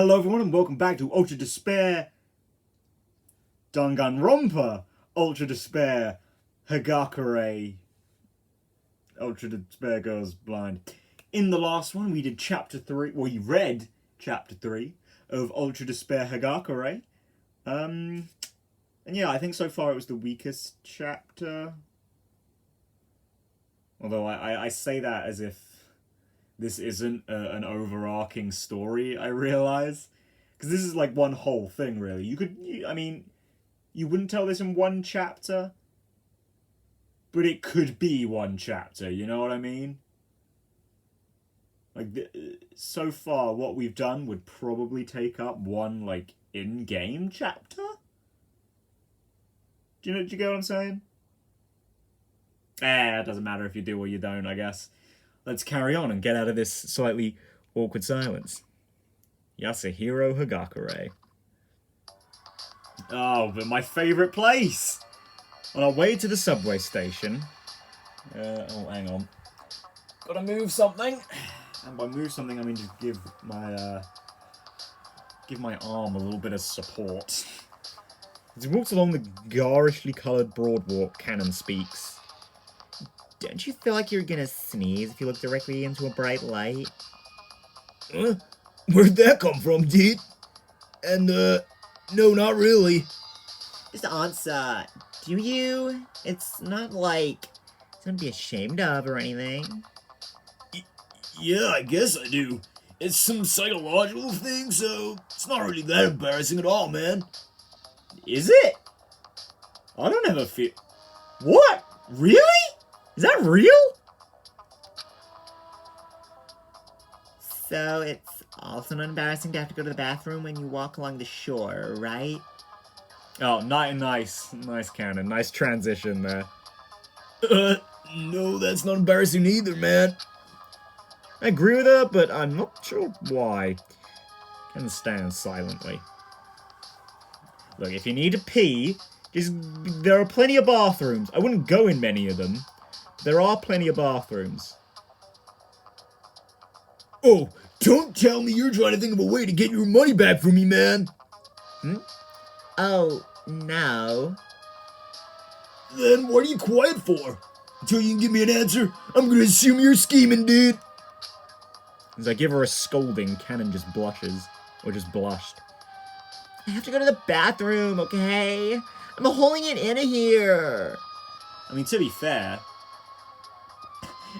Hello everyone and welcome back to Ultra Despair Danganronpa Ultra Despair Hagakure Ultra Despair Goes Blind. In the last one we did chapter 3, well you read chapter 3 of Ultra Despair Hagakure. And yeah, I think so far it was the weakest chapter. Although I say that as if this isn't an overarching story, I realize. Because this is like one whole thing, really. You wouldn't tell this in one chapter, but it could be one chapter, you know what I mean? Like, so far, what we've done would probably take up one, like, in-game chapter? Do you get what I'm saying? It doesn't matter if you do or you don't, I guess. Let's carry on and get out of this slightly awkward silence. Hiro Hagakure. Oh, but my favourite place! On our way to the subway station... oh, hang on. Gotta move something. And by move something, I mean just give my arm a little bit of support. As he walks along the garishly coloured broadwalk, Kanon speaks. Don't you feel like you're gonna sneeze if you look directly into a bright light? Where'd that come from, dude? And, no, not really. Just answer. Do you? It's not like something to be ashamed of or anything. Yeah, I guess I do. It's some psychological thing, so it's not really that embarrassing at all, man. Is it? I don't ever feel... What? Really? Is that real? So it's also not embarrassing to have to go to the bathroom when you walk along the shore, right? Oh, nice, Kanon. Nice transition there. No, that's not embarrassing either, man. I agree with her, but I'm not sure why. Kanon stands silently. Look, if you need to pee, there are plenty of bathrooms. I wouldn't go in many of them. There are plenty of bathrooms. Oh, don't tell me you're trying to think of a way to get your money back from me, man. Oh, no. Then what are you quiet for? Until you can give me an answer, I'm gonna assume you're scheming, dude. As I give her a scolding, Kanon just blushes. Or just blushed. I have to go to the bathroom, okay? I'm holding it in here. I mean, to be fair,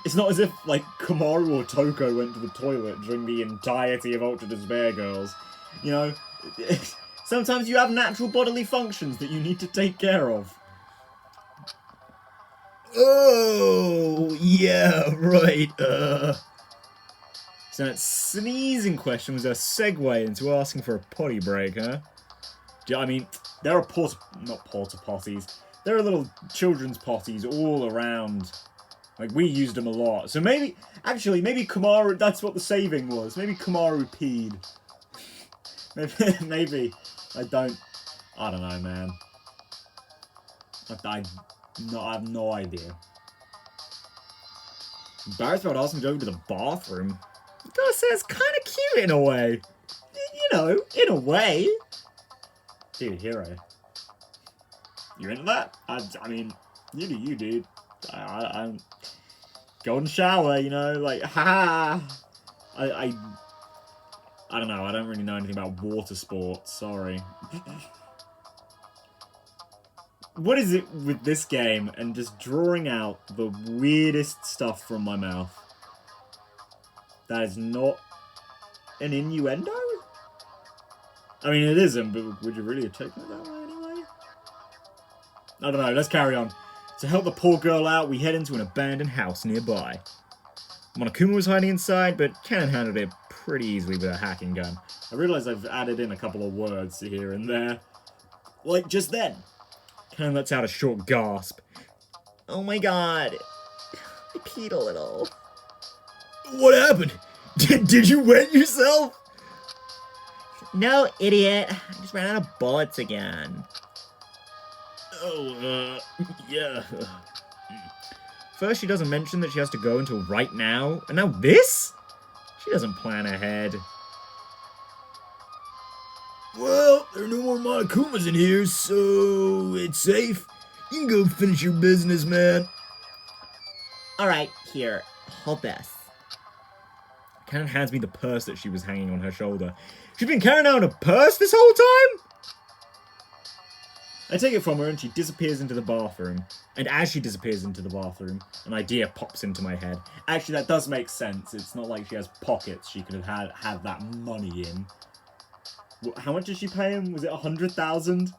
it's not as if, like, Komaru or Toko went to the toilet during the entirety of Ultra Despair Girls. You know, sometimes you have natural bodily functions that you need to take care of. Oh, yeah, right, So that sneezing question was a segue into asking for a potty break, huh? I mean, there are not porta potties. There are little children's potties all around. Like, we used them a lot. So maybe Komaru, that's what the saving was. Maybe Komaru peed. maybe. I don't know, man. I have no idea. Embarrassed about asking to go to the bathroom? You gotta say it's kind of cute in a way. You know, in a way. Dude, Hiro. You into that? I mean, you do you, dude. I golden shower, you know, like, ha. I don't know. I don't really know anything about water sports. Sorry. What is it with this game and just drawing out the weirdest stuff from my mouth? That is not an innuendo? I mean, it isn't, but would you really have taken it that way anyway? I don't know, let's carry on. To help the poor girl out, we head into an abandoned house nearby. Monokuma was hiding inside, but Kanon handled it pretty easily with a hacking gun. I realise I've added in a couple of words here and there. Like just then. Kanon lets out a short gasp. Oh my god. I peed a little. What happened? Did you wet yourself? No, idiot. I just ran out of bullets again. Oh, yeah. First, she doesn't mention that she has to go until right now, and now this? She doesn't plan ahead. Well, there are no more Monokumas in here, so it's safe. You can go finish your business, man. Alright, here. Hold this. Kanon hands me the purse that she was hanging on her shoulder. She's been carrying out a purse this whole time? I take it from her and she disappears into the bathroom. And as she disappears into the bathroom, an idea pops into my head. Actually, that does make sense. It's not like she has pockets she could have had that money in. How much did she pay him? Was it 100,000?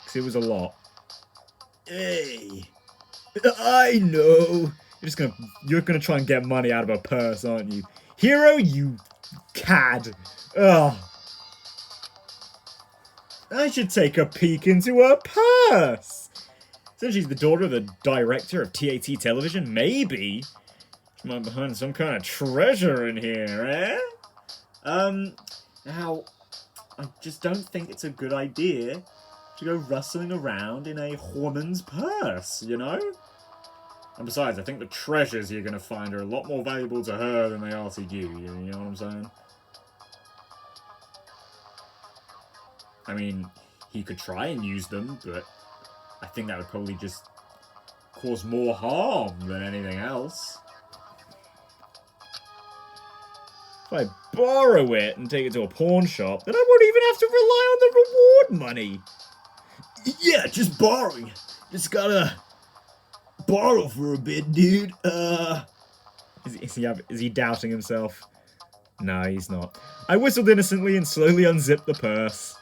Because it was a lot. Hey, I know. You're gonna try and get money out of a purse, aren't you? Hiro, you cad. Ugh. I should take a peek into her purse. Since she's the daughter of the director of TAT Television, maybe she might be behind some kind of treasure in here, eh? Now, I just don't think it's a good idea to go rustling around in a woman's purse, you know? And besides, I think the treasures you're going to find are a lot more valuable to her than they are to you know what I'm saying? I mean, he could try and use them, but I think that would probably just cause more harm than anything else. If I borrow it and take it to a pawn shop, then I won't even have to rely on the reward money. Yeah, just borrowing. Just gotta borrow for a bit, dude. Is he doubting himself? No, he's not. I whistled innocently and slowly unzipped the purse.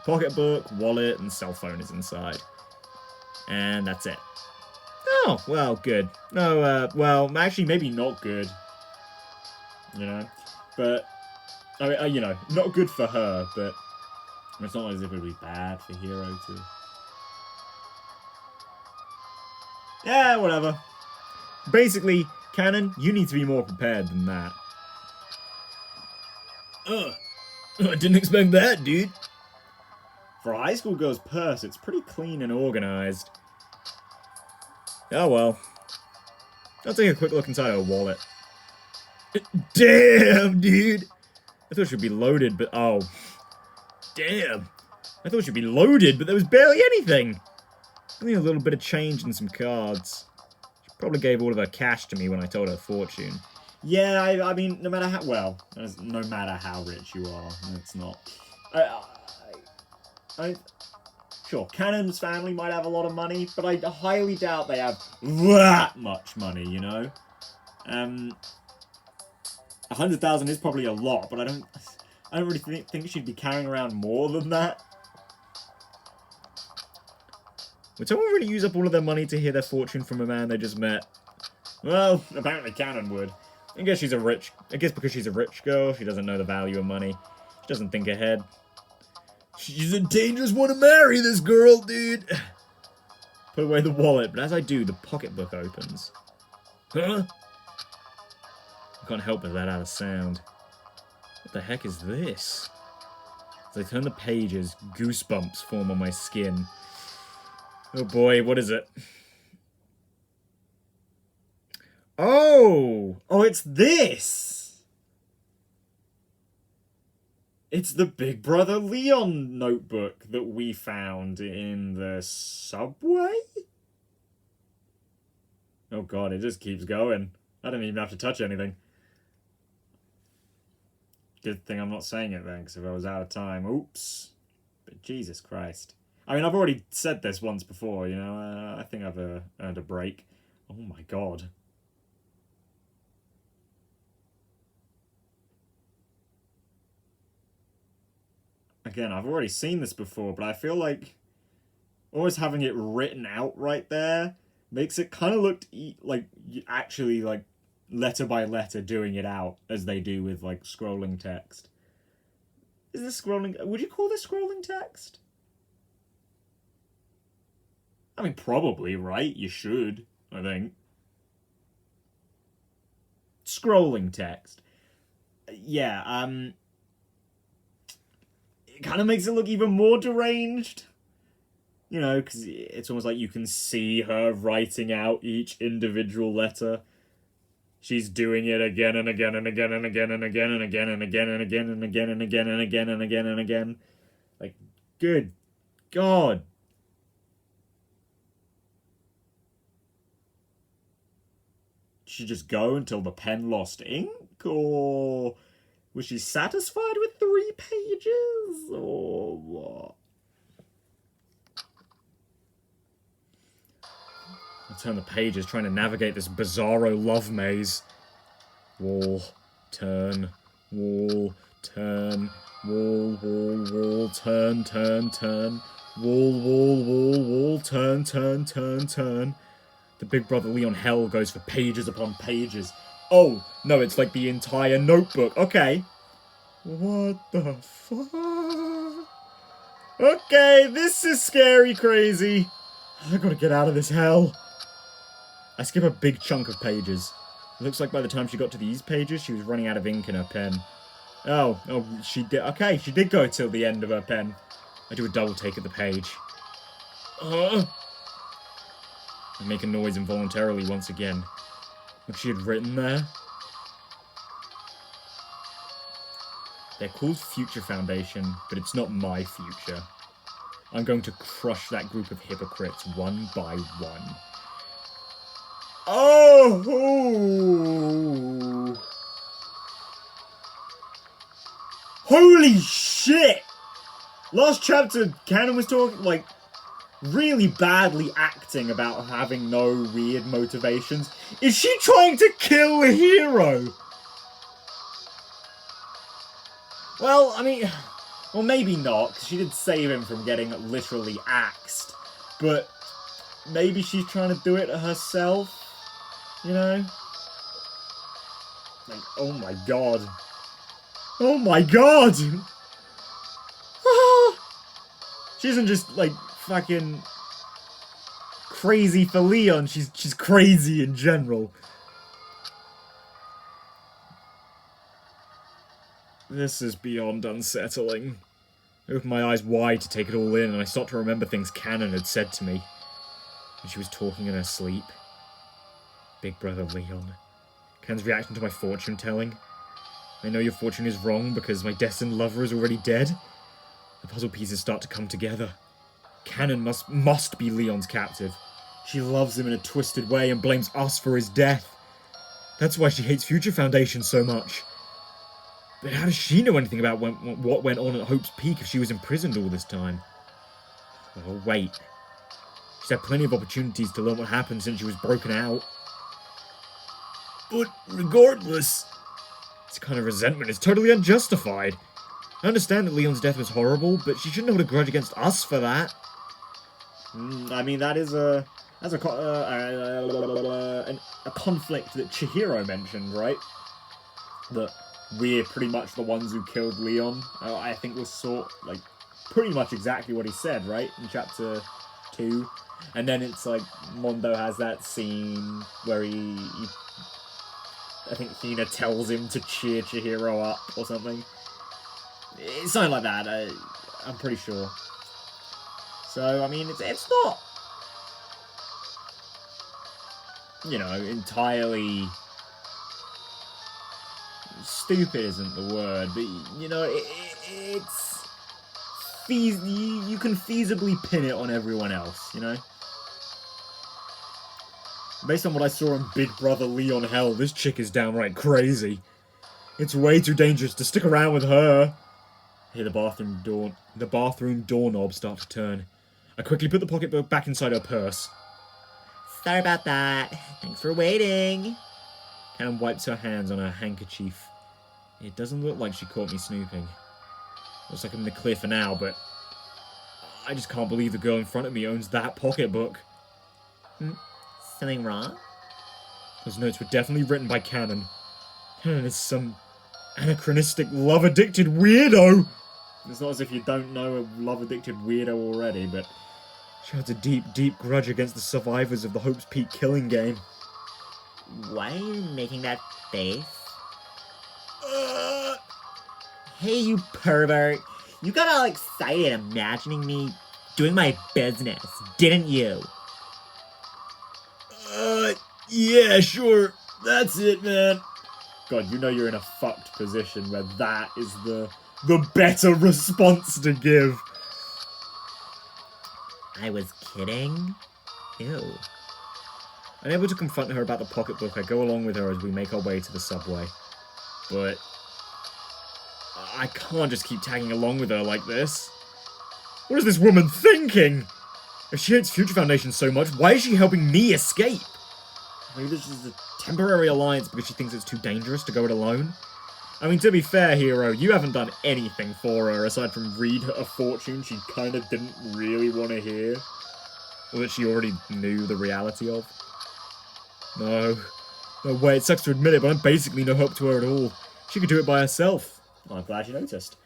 Pocketbook, wallet, and cell phone is inside. And that's it. Oh, well, good. No, well, actually, maybe not good. You know? But, I mean, you know, not good for her, but it's not as if it would be bad for Hiro to... Yeah, whatever. Basically, Kanon, you need to be more prepared than that. I didn't expect that, dude. For a high school girl's purse, it's pretty clean and organized. Oh well. I'll take a quick look inside her wallet. Damn, dude. I thought she'd be loaded, but oh. Damn. I thought she'd be loaded, but there was barely anything. Only a little bit of change and some cards. She probably gave all of her cash to me when I told her fortune. Yeah, I mean, no matter how rich you are, it's not. Sure, Kanon's family might have a lot of money, but I highly doubt they have that much money, you know? 100,000 is probably a lot, but I don't really think she'd be carrying around more than that. Would someone really use up all of their money to hear their fortune from a man they just met? Well, apparently Kanon would. I guess because she's a rich girl, she doesn't know the value of money. She doesn't think ahead. She's a dangerous one to marry, this girl, dude. Put away the wallet, but as I do, the pocketbook opens. Huh? I can't help but let out a sound. What the heck is this? As I turn the pages, goosebumps form on my skin. Oh boy, what is it? Oh! Oh, it's this! It's the Big Brother Leon notebook that we found in the subway? Oh god, it just keeps going. I don't even have to touch anything. Good thing I'm not saying it then, because if I was out of time, oops. But Jesus Christ. I mean, I've already said this once before, you know, I think I've earned a break. Oh my god. Again, I've already seen this before, but I feel like always having it written out right there makes it kind of look like actually like letter by letter doing it out as they do with like scrolling text. Is this scrolling? Would you call this scrolling text? I mean, probably, right? You should, I think. Scrolling text. Yeah, it kind of makes it look even more deranged. You know, because it's almost like you can see her writing out each individual letter. She's doing it again and again and again and again and again and again and again and again and again and again and again and again and again. Like, good God. She just go until the pen lost ink, or was she satisfied with 3 pages, or what? I turn the pages trying to navigate this bizarro love maze. Wall, turn, wall, turn, wall, wall, wall, turn, turn, turn, wall, wall, wall, wall, turn, turn, turn, turn. The Big Brother Leon hell goes for pages upon pages. Oh, no, it's like the entire notebook. Okay. What the fuck? Okay, this is scary crazy. I gotta get out of this hell. I skip a big chunk of pages. It looks like by the time she got to these pages, she was running out of ink in her pen. Oh, she did. Okay, she did go till the end of her pen. I do a double take at the page. I make a noise involuntarily once again. What she had written there? They're called Future Foundation, but it's not my future. I'm going to crush that group of hypocrites one by one. Oh! Holy shit! Last chapter, Kanon was talking, like, really badly acting about having no weird motivations. Is she trying to kill Hiro? Well, I mean, well, maybe not, because she did save him from getting literally axed. But maybe she's trying to do it herself, you know? Like, oh my god. Oh my god! She isn't just, like, fucking crazy for Leon, she's crazy in general. This is beyond unsettling. I opened my eyes wide to take it all in, and I start to remember things Kanon had said to me when she was talking in her sleep. Big Brother Leon. Kanon's reaction to my fortune-telling. I know your fortune is wrong because my destined lover is already dead. The puzzle pieces start to come together. Kanon must be Leon's captive. She loves him in a twisted way and blames us for his death. That's why she hates Future Foundation so much. But how does she know anything about what went on at Hope's Peak if she was imprisoned all this time? Well, wait. She's had plenty of opportunities to learn what happened since she was broken out. But regardless, this kind of resentment is totally unjustified. I understand that Leon's death was horrible, but she shouldn't hold a grudge against us for that. I mean, that's a conflict that Chihiro mentioned, right? That we're pretty much the ones who killed Leon. I think was pretty much exactly what he said, right? In chapter 2. And then it's like, Mondo has that scene where I think Hina tells him to cheer Chihiro up or something. It's something like that, I'm pretty sure. So, I mean, it's not, you know, entirely stupid isn't the word, but, you know, it's you can feasibly pin it on everyone else, you know? Based on what I saw in Big Brother Leon Hell, this chick is downright crazy. It's way too dangerous to stick around with her. I hear the bathroom doorknob start to turn. I quickly put the pocketbook back inside her purse. Sorry about that. Thanks for waiting. Kanon wipes her hands on her handkerchief. It doesn't look like she caught me snooping. Looks like I'm in the clear for now, but I just can't believe the girl in front of me owns that pocketbook. Something wrong? Those notes were definitely written by Kanon. Kanon is some anachronistic, love-addicted weirdo! It's not as if you don't know a love-addicted weirdo already, but she has a deep, deep grudge against the survivors of the Hope's Peak killing game. Why are you making that face? Hey, you pervert. You got all excited imagining me doing my business, didn't you? yeah, sure. That's it, man. God, you know you're in a fucked position where that is the better response to give. I was kidding? Ew. Unable to confront her about the pocketbook, I go along with her as we make our way to the subway. But I can't just keep tagging along with her like this. What is this woman thinking? If she hates Future Foundation so much, why is she helping me escape? Maybe this is a temporary alliance because she thinks it's too dangerous to go it alone? I mean, to be fair, Hiro, you haven't done anything for her aside from read her a fortune she kind of didn't really want to hear. Or that she already knew the reality of. No way, it sucks to admit it, but I'm basically no help to her at all. She could do it by herself. Well, I'm glad you noticed.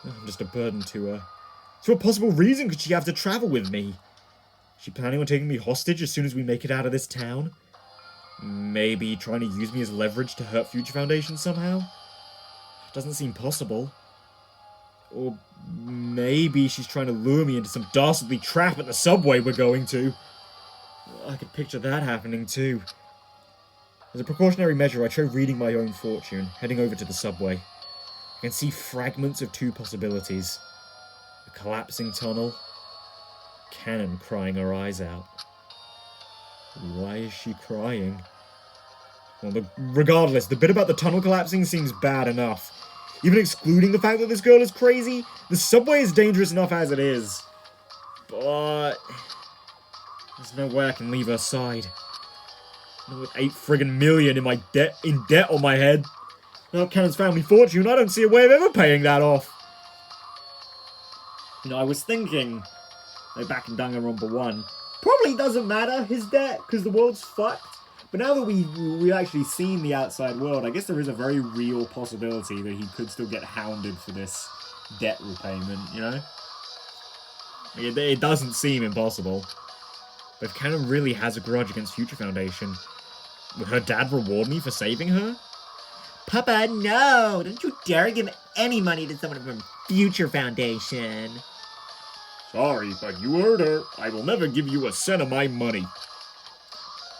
I'm just a burden to her. So what possible reason could she have to travel with me? Is she planning on taking me hostage as soon as we make it out of this town? Maybe trying to use me as leverage to hurt Future Foundation somehow? Doesn't seem possible. Or maybe she's trying to lure me into some dastardly trap at the subway we're going to. I could picture that happening too. As a precautionary measure, I try reading my own fortune, heading over to the subway. I can see fragments of two possibilities. A collapsing tunnel. Kanon crying her eyes out. Why is she crying? Well, regardless, the bit about the tunnel collapsing seems bad enough. Even excluding the fact that this girl is crazy, the subway is dangerous enough as it is. But there's no way I can leave her side. Not with 8 friggin' million in debt on my head. Without Kanon's family fortune, I don't see a way of ever paying that off. You know, I was thinking, like back in Danganronpa 1, probably doesn't matter, his debt, because the world's fucked. But now that we've actually seen the outside world, I guess there is a very real possibility that he could still get hounded for this debt repayment, you know? It doesn't seem impossible. But if Kanon really has a grudge against Future Foundation, would her dad reward me for saving her? Papa, no! Don't you dare give any money to someone from Future Foundation. Sorry, but you heard her. I will never give you a cent of my money.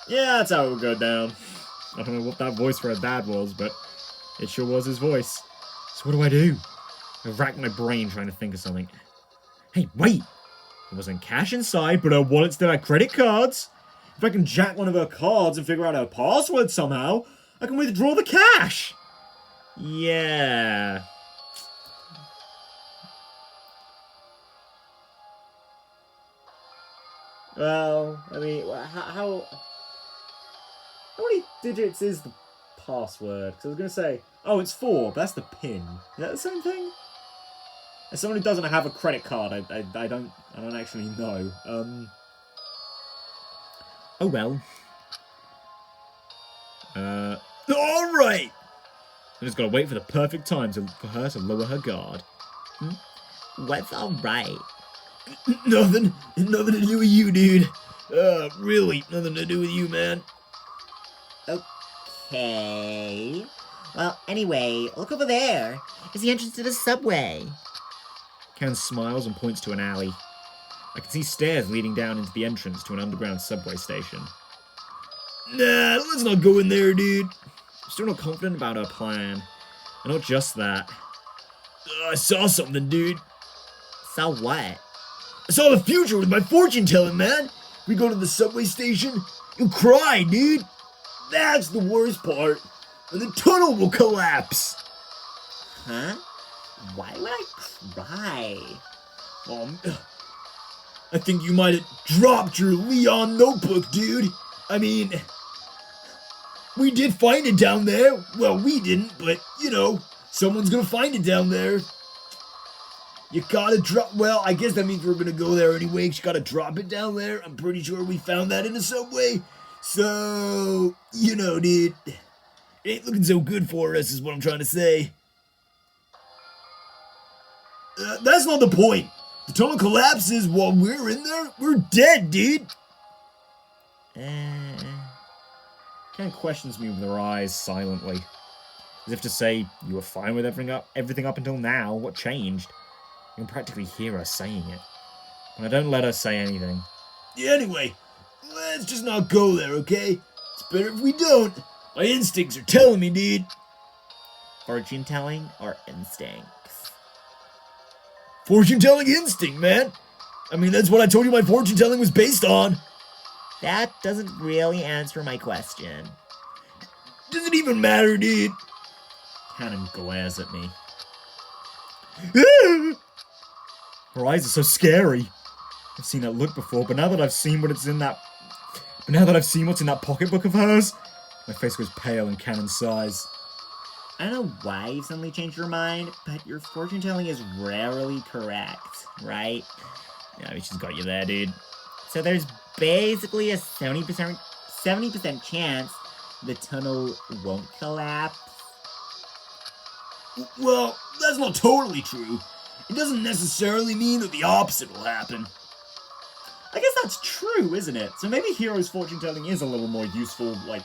Yeah, that's how it would go down. I don't know what that voice for her dad was, but it sure was his voice. So what do? I racked my brain trying to think of something. Hey, wait! There wasn't cash inside, but her wallet still had credit cards. If I can jack one of her cards and figure out her password somehow, I can withdraw the cash! Yeah. Well, I mean, how many digits is the password? Because I was going to say, oh, it's 4, but that's the PIN. Is that the same thing? As someone who doesn't have a credit card, I don't actually know. Oh well. Alright! I just gotta wait for the perfect time for her to lower her guard. What's alright? Nothing to do with you, dude. Really, nothing to do with you, man. Okay. Well, anyway, look over there. It's the entrance to the subway. Kanon smiles and points to an alley. I can see stairs leading down into the entrance to an underground subway station. Nah, let's not go in there, dude. I'm still not confident about her plan. And not just that. I saw something, dude. So what? I saw the future with my fortune telling, man. We go to the subway station, you'll cry, dude. That's the worst part. And the tunnel will collapse. Huh? Why would I cry? I think you might have dropped your Leon notebook, dude. I mean, we did find it down there. Well, we didn't, but, you know, someone's gonna find it down there. You gotta drop... Well, I guess that means we're gonna go there anyway. You gotta drop it down there. I'm pretty sure we found that in the subway. So, you know, dude. It ain't looking so good for us, is what I'm trying to say. That's not the point. The tunnel collapses while we're in there. We're dead, dude. Kanon questions me with her eyes silently. As if to say, you were fine with everything up until now. What changed? You can practically hear her saying it. And I don't let her say anything. Yeah, anyway, let's just not go there, okay? It's better if we don't. My instincts are telling me, dude. Fortune telling or instincts? Fortune telling instinct, man. I mean, that's what I told you my fortune telling was based on. That doesn't really answer my question. Does it even matter, dude? Kanon glares at me. Her eyes are so scary. I've seen that look before, but now that I've seen what's in that pocketbook of hers, my face goes pale and Kanon sighs. I don't know why you've suddenly changed your mind, but your fortune telling is rarely correct, right? Yeah, I mean, she's got you there, dude. So there's basically a 70% chance the tunnel won't collapse. Well, that's not totally true. It doesn't necessarily mean that the opposite will happen. I guess that's true, isn't it? So maybe Hiro's fortune telling is a little more useful, like,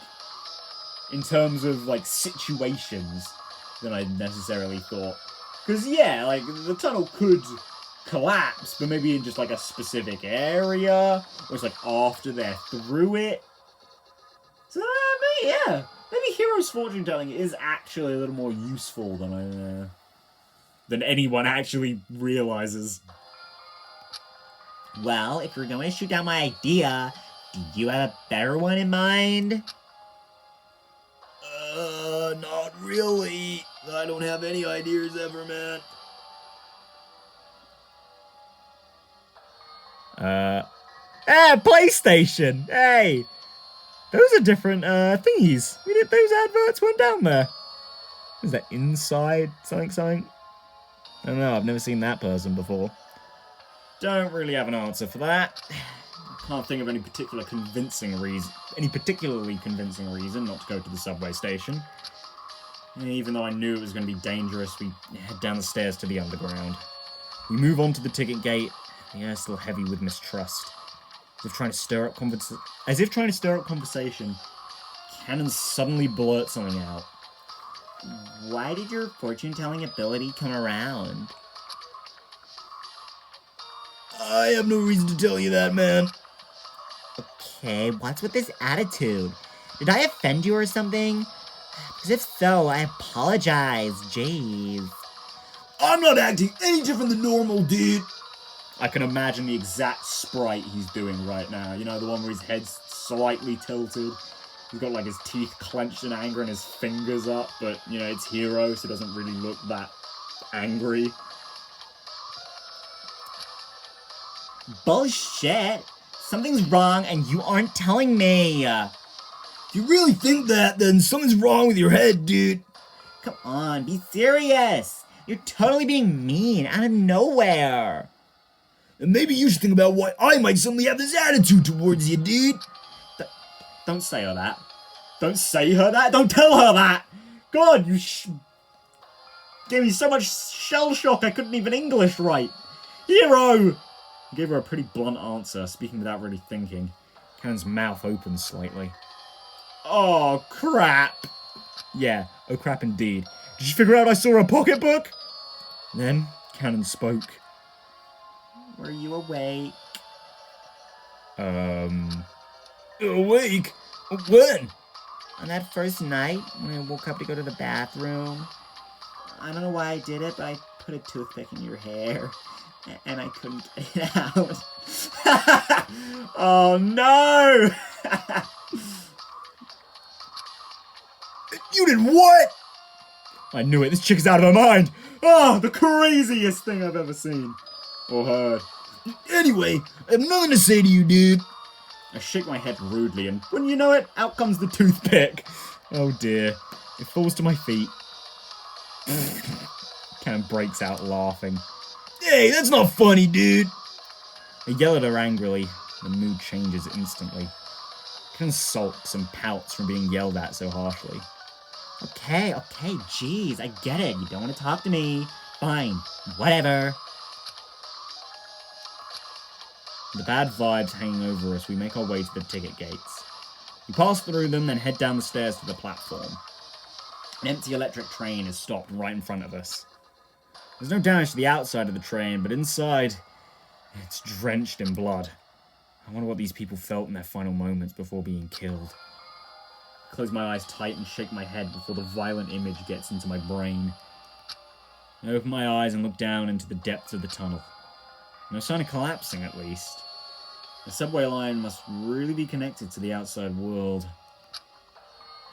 in terms of, like, situations than I necessarily thought. Because, yeah, like, the tunnel could collapse, but maybe in just, like, a specific area, or it's, like, after they're through it. So, maybe, yeah. Maybe Hiro's fortune telling is actually a little more useful than anyone actually realizes. Well, if you're going to shoot down my idea, do you have a better one in mind? Not really. I don't have any ideas ever, man. PlayStation! Hey! Those are different, thingies. Those adverts weren't down there. Is that inside something? I don't know, I've never seen that person before. Don't really have an answer for that. Can't think of any particularly convincing reason not to go to the subway station. Even though I knew it was going to be dangerous, we head down the stairs to the underground. We move on to the ticket gate. The air's still heavy with mistrust. As if trying to stir up conversation, Kanon suddenly blurts something out. Why did your fortune-telling ability come around? I have no reason to tell you that, man. Okay, what's with this attitude? Did I offend you or something? Because if so, I apologize. Jeez. I'm not acting any different than normal, dude. I can imagine the exact sprite he's doing right now. You know, the one where his head's slightly tilted. He's got, like, his teeth clenched in anger and his fingers up. But, you know, it's Hiro, so it doesn't really look that angry. Bullshit! Something's wrong and you aren't telling me! If you really think that, then something's wrong with your head, dude. Come on, be serious! You're totally being mean out of nowhere! And maybe you should think about why I might suddenly have this attitude towards you, dude. Don't say her that. Don't say her that. Don't tell her that. God, you gave me so much shell shock I couldn't even English right. Hiro! I gave her a pretty blunt answer, speaking without really thinking. Kanon's mouth opens slightly. Oh, crap. Yeah, oh crap indeed. Did you figure out I saw a pocketbook? Then, Kanon spoke. Were you awake? Awake? When? On that first night, when I woke up to go to the bathroom. I don't know why I did it, but I put a toothpick in your hair. And I couldn't get it out. Oh, no! You did what? I knew it. This chick is out of her mind. Oh, the craziest thing I've ever seen. Or heard. Anyway, I have nothing to say to you, dude. I shake my head rudely, and when you know it, out comes the toothpick. Oh dear. It falls to my feet. Kanon breaks out laughing. Hey, that's not funny, dude. I yell at her angrily. The mood changes instantly. Kanon sulks and pouts from being yelled at so harshly. Okay, jeez, I get it. You don't want to talk to me. Fine, whatever. The bad vibes hanging over us, we make our way to the ticket gates. We pass through them, then head down the stairs to the platform. An empty electric train is stopped right in front of us. There's no damage to the outside of the train, but inside, it's drenched in blood. I wonder what these people felt in their final moments before being killed. close my eyes tight and shake my head before the violent image gets into my brain. I open my eyes and look down into the depths of the tunnel. No sign of collapsing, at least. The subway line must really be connected to the outside world.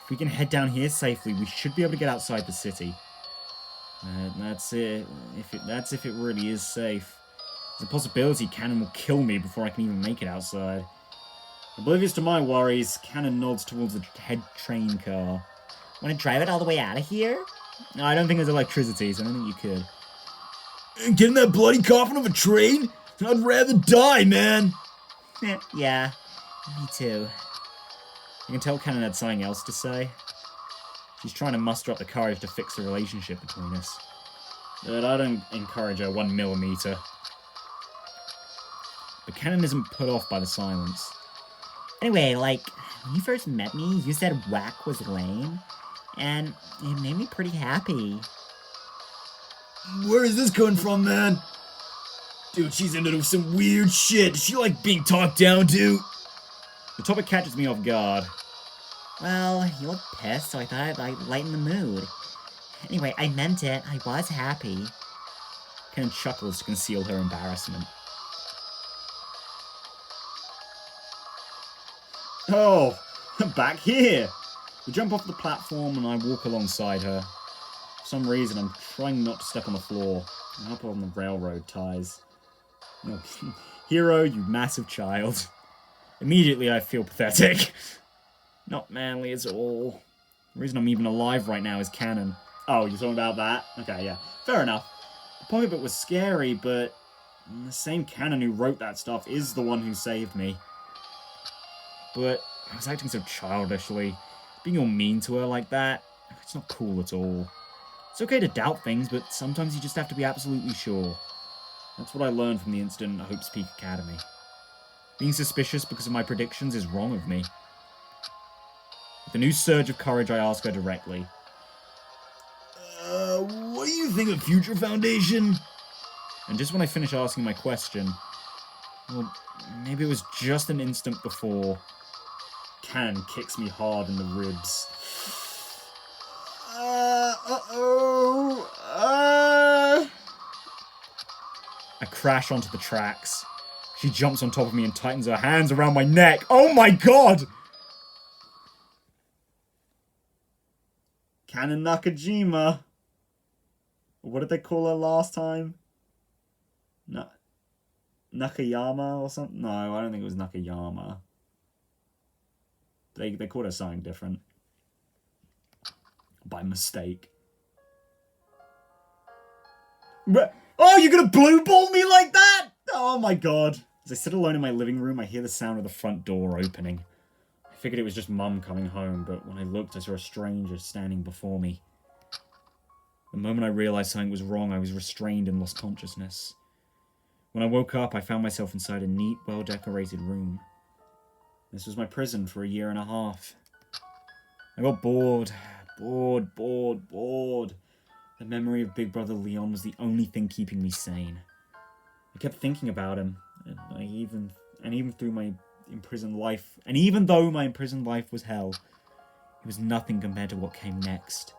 If we can head down here safely, we should be able to get outside the city. That's it. That's if it really is safe. There's a possibility Kanon will kill me before I can even make it outside. Oblivious to my worries, Kanon nods towards the head train car. Want to drive it all the way out of here? No, I don't think there's electricity, so I don't think you could. Get in that bloody coffin of a train? I'd rather die, man. Yeah, me too. You can tell Kanon had something else to say. She's trying to muster up the courage to fix the relationship between us. But I don't encourage her 1 millimeter. But Kanon isn't put off by the silence. Anyway, like, when you first met me, you said whack was lame, and it made me pretty happy. Where is this coming from, man? Dude, she's into some weird shit. Does she like being talked down to? The topic catches me off guard. Well, you look pissed, so I thought I'd like lighten the mood. Anyway, I meant it. I was happy. Kanon chuckles to conceal her embarrassment. Oh, back here! We jump off the platform and I walk alongside her. For some reason, I'm trying not to step on the floor. I'm up on the railroad ties. No, Hiro, you massive child. Immediately, I feel pathetic. Not manly at all. The reason I'm even alive right now is Kanon. Oh, you're talking about that? Okay, yeah. Fair enough. The pocketbook was scary, but the same Kanon who wrote that stuff is the one who saved me. But I was acting so childishly. Being all mean to her like that, it's not cool at all. It's okay to doubt things, but sometimes you just have to be absolutely sure. That's what I learned from the incident at Hope's Peak Academy. Being suspicious because of my predictions is wrong of me. With a new surge of courage, I ask her directly. What do you think of Future Foundation? And just when I finish asking my question, well, maybe it was just an instant before, Kanon kicks me hard in the ribs. I crash onto the tracks. She jumps on top of me and tightens her hands around my neck. Oh my god! Kanon Nakajima. What did they call her last time? Nakayama or something? No, I don't think it was Nakayama. They called her something different. By mistake. Oh, you're gonna blue ball me like that? Oh my god. As I sit alone in my living room, I hear the sound of the front door opening. I figured it was just Mum coming home, but when I looked, I saw a stranger standing before me. The moment I realized something was wrong, I was restrained and lost consciousness. When I woke up, I found myself inside a neat, well-decorated room. This was my prison for 1.5 years. I got bored. The memory of Big Brother Leon was the only thing keeping me sane. I kept thinking about him, and even though my imprisoned life was hell, it was nothing compared to what came next.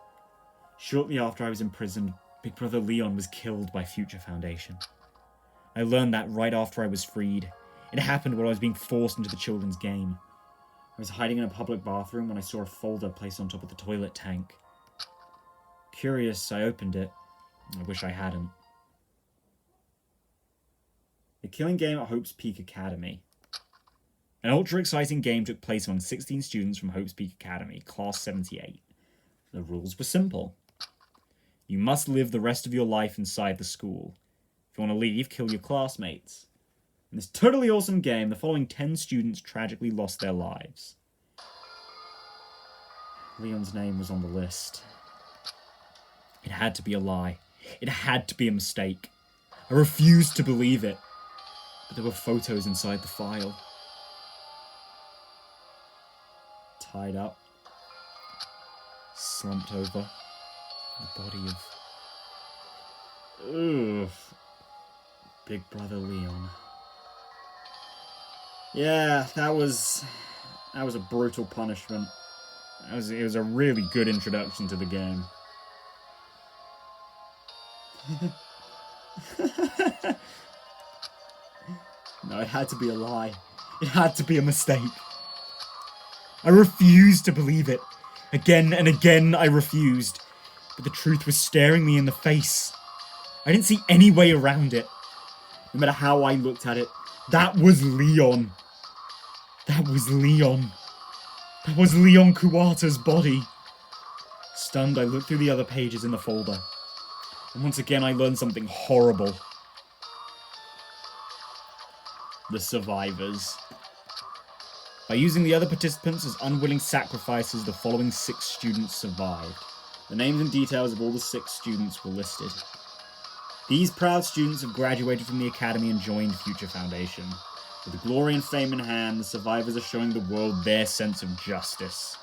Shortly after I was imprisoned, Big Brother Leon was killed by Future Foundation. I learned that right after I was freed. It happened while I was being forced into the children's game. I was hiding in a public bathroom when I saw a folder placed on top of the toilet tank. Curious, I opened it. I wish I hadn't. The killing game at Hope's Peak Academy. An ultra-exciting game took place among 16 students from Hope's Peak Academy, Class 78. The rules were simple. You must live the rest of your life inside the school. If you want to leave, kill your classmates. In this totally awesome game, the following 10 students tragically lost their lives. Leon's name was on the list. It had to be a lie. It had to be a mistake. I refused to believe it. But there were photos inside the file. Tied up. Slumped over. The body of... Ugh. Big Brother Leon. Yeah, that was a brutal punishment. It was a really good introduction to the game. No, it had to be a lie. It had to be a mistake. I refused to believe it. Again and again I refused. But the truth was staring me in the face. I didn't see any way around it. No matter how I looked at it, that was Leon. That was Leon. That was Leon Kuwata's body. Stunned, I looked through the other pages in the folder. And once again I learned something horrible. The survivors. By using the other participants as unwilling sacrifices, the following 6 students survived. The names and details of all the 6 students were listed. These proud students have graduated from the academy and joined Future Foundation. With glory and fame in hand, the survivors are showing the world their sense of justice.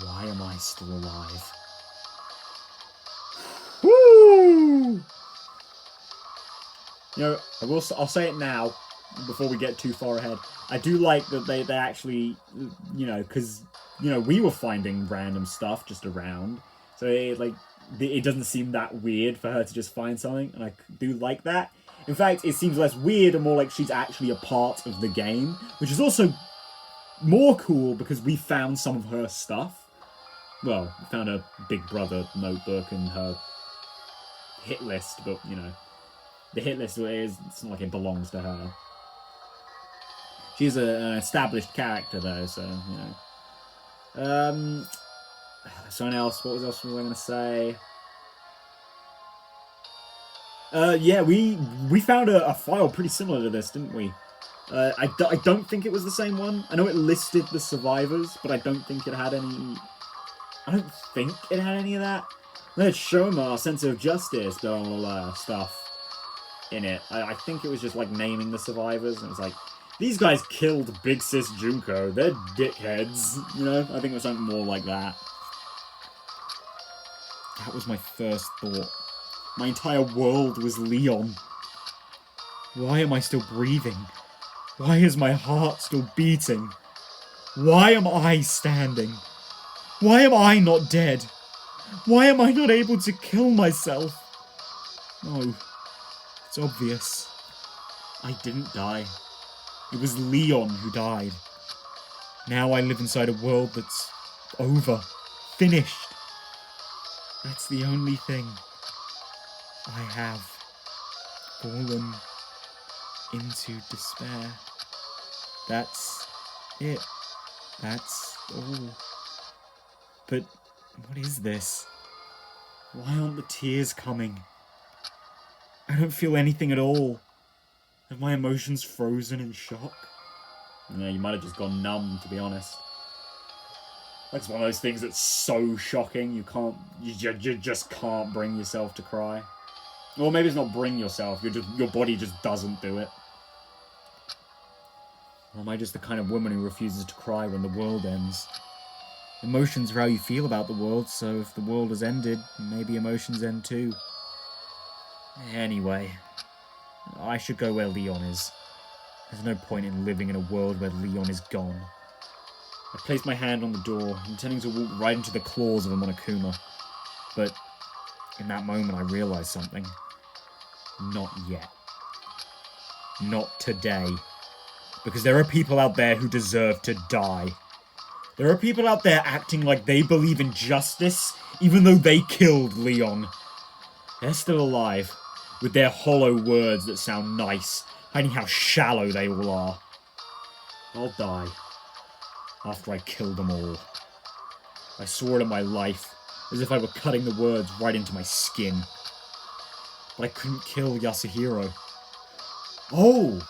Why am I still alive? Woo! You know, I'll say it now, before we get too far ahead. I do like that they actually, you know, because, you know, we were finding random stuff just around. So, it doesn't seem that weird for her to just find something, and I do like that. In fact, it seems less weird and more like she's actually a part of the game, which is also more cool because we found some of her stuff. Well, we found her Big Brother notebook and her hit list, but, you know, the hit list it's not like it belongs to her. She's an established character, though, so, you know. Something else, what else was I going to say? Yeah, we found a file pretty similar to this, didn't we? I don't think it was the same one. I know it listed the survivors, but I don't think it had any... I don't think it had any of that. Let's show them our sense of justice, blah, blah, blah, stuff in it. I think it was just, like, naming the survivors, and it's like, these guys killed Big Sis Junko. They're dickheads, you know? I think it was something more like that. That was my first thought. My entire world was Leon. Why am I still breathing? Why is my heart still beating? Why am I standing? Why am I not dead? Why am I not able to kill myself? No, it's obvious. I didn't die. It was Leon who died. Now I live inside a world that's over. Finished. That's the only thing I have fallen into despair. That's it. That's all. But what is this? Why aren't the tears coming? I don't feel anything at all. Have my emotions frozen in shock? Yeah, you might have just gone numb, to be honest. That's one of those things that's so shocking, you just can't bring yourself to cry. Or maybe it's not bring yourself, your body just doesn't do it. Or am I just the kind of woman who refuses to cry when the world ends? Emotions are how you feel about the world, so if the world has ended, maybe emotions end too. Anyway, I should go where Leon is. There's no point in living in a world where Leon is gone. I placed my hand on the door, intending to walk right into the claws of a Monokuma. But in that moment I realized something. Not yet. Not today. Because there are people out there who deserve to die. There are people out there acting like they believe in justice, even though they killed Leon. They're still alive, with their hollow words that sound nice, hiding how shallow they all are. I'll die. After I kill them all. I swore to my life, as if I were cutting the words right into my skin. But I couldn't kill Yasuhiro. Oh!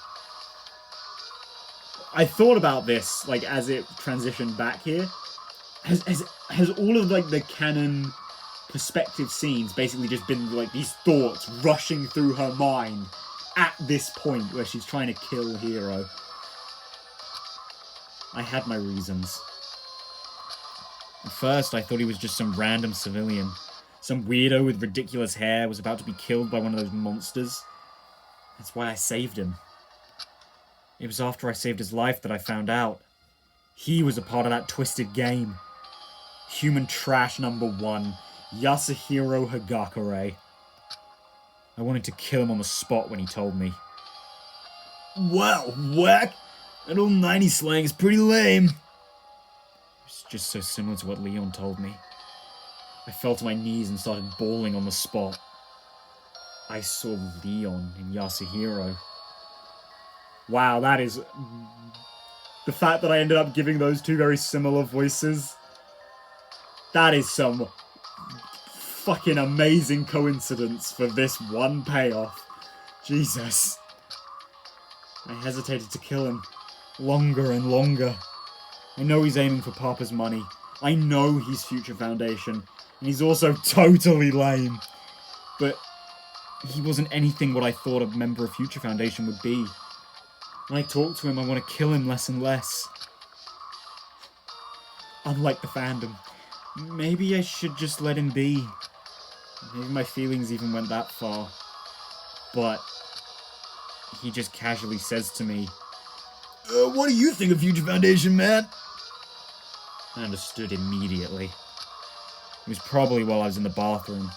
I thought about this, like, as it transitioned back here. Has all of, like, the Kanon perspective scenes basically just been, like, these thoughts rushing through her mind at this point where she's trying to kill Hiro? I had my reasons. At first, I thought he was just some random civilian. Some weirdo with ridiculous hair was about to be killed by one of those monsters. That's why I saved him. It was after I saved his life that I found out. He was a part of that twisted game. Human trash number 1, Yasuhiro Hagakure. I wanted to kill him on the spot when he told me. Wow, whack! That old 90s slang is pretty lame. It's just so similar to what Leon told me. I fell to my knees and started bawling on the spot. I saw Leon in Yasuhiro. Wow, that is... The fact that I ended up giving those two very similar voices, that is some fucking amazing coincidence for this one payoff. Jesus. I hesitated to kill him. Longer and longer. I know he's aiming for Papa's money. I know he's Future Foundation. And he's also totally lame. But he wasn't anything what I thought a member of Future Foundation would be. When I talk to him, I want to kill him less and less. Unlike the fandom. Maybe I should just let him be. Maybe my feelings even went that far. But he just casually says to me, What do you think of Future Foundation, man? I understood immediately. It was probably while I was in the bathroom.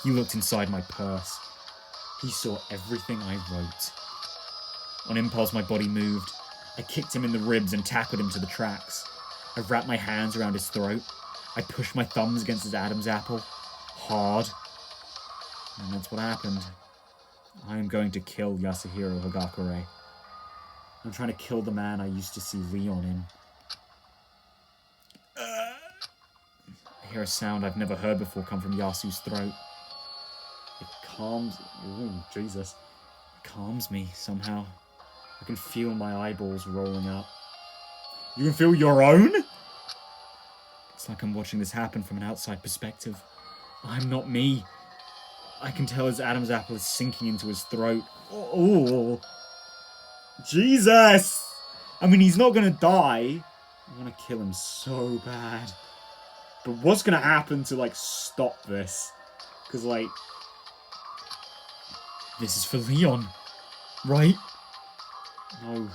He looked inside my purse. He saw everything I wrote. On impulse, my body moved. I kicked him in the ribs and tackled him to the tracks. I wrapped my hands around his throat. I pushed my thumbs against his Adam's apple. Hard. And that's what happened. I am going to kill Yasuhiro Hagakure. I'm trying to kill the man I used to see Leon in. I hear a sound I've never heard before come from Yasu's throat. It calms... Ooh, Jesus. It calms me, somehow. I can feel my eyeballs rolling up. You can feel your own? It's like I'm watching this happen from an outside perspective. I'm not me. I can tell his Adam's apple is sinking into his throat. Oh, Jesus! I mean, he's not gonna die. I want to kill him so bad. But what's gonna happen to, like, stop this? Because, like... This is for Leon, right? No.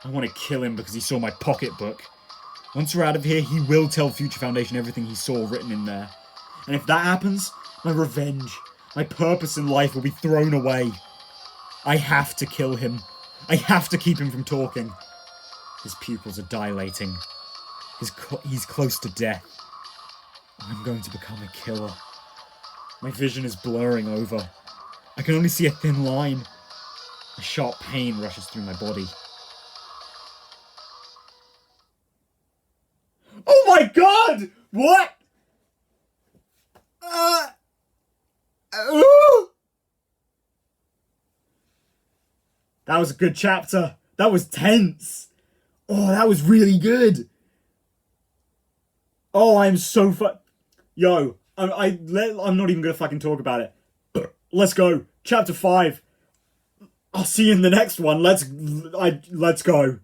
I want to kill him because he saw my pocketbook. Once we're out of here, he will tell Future Foundation everything he saw written in there. And if that happens, my revenge, my purpose in life will be thrown away. I have to kill him. I have to keep him from talking. His pupils are dilating. He's close to death. I'm going to become a killer. My vision is blurring over. I can only see a thin line. A sharp pain rushes through my body. Oh my god! What? That was a good chapter. That was tense. Oh, that was really good. Oh, I'm so Yo, I'm not even gonna fucking talk about it. Let's go. Chapter 5. I'll see you in the next one. Let's go.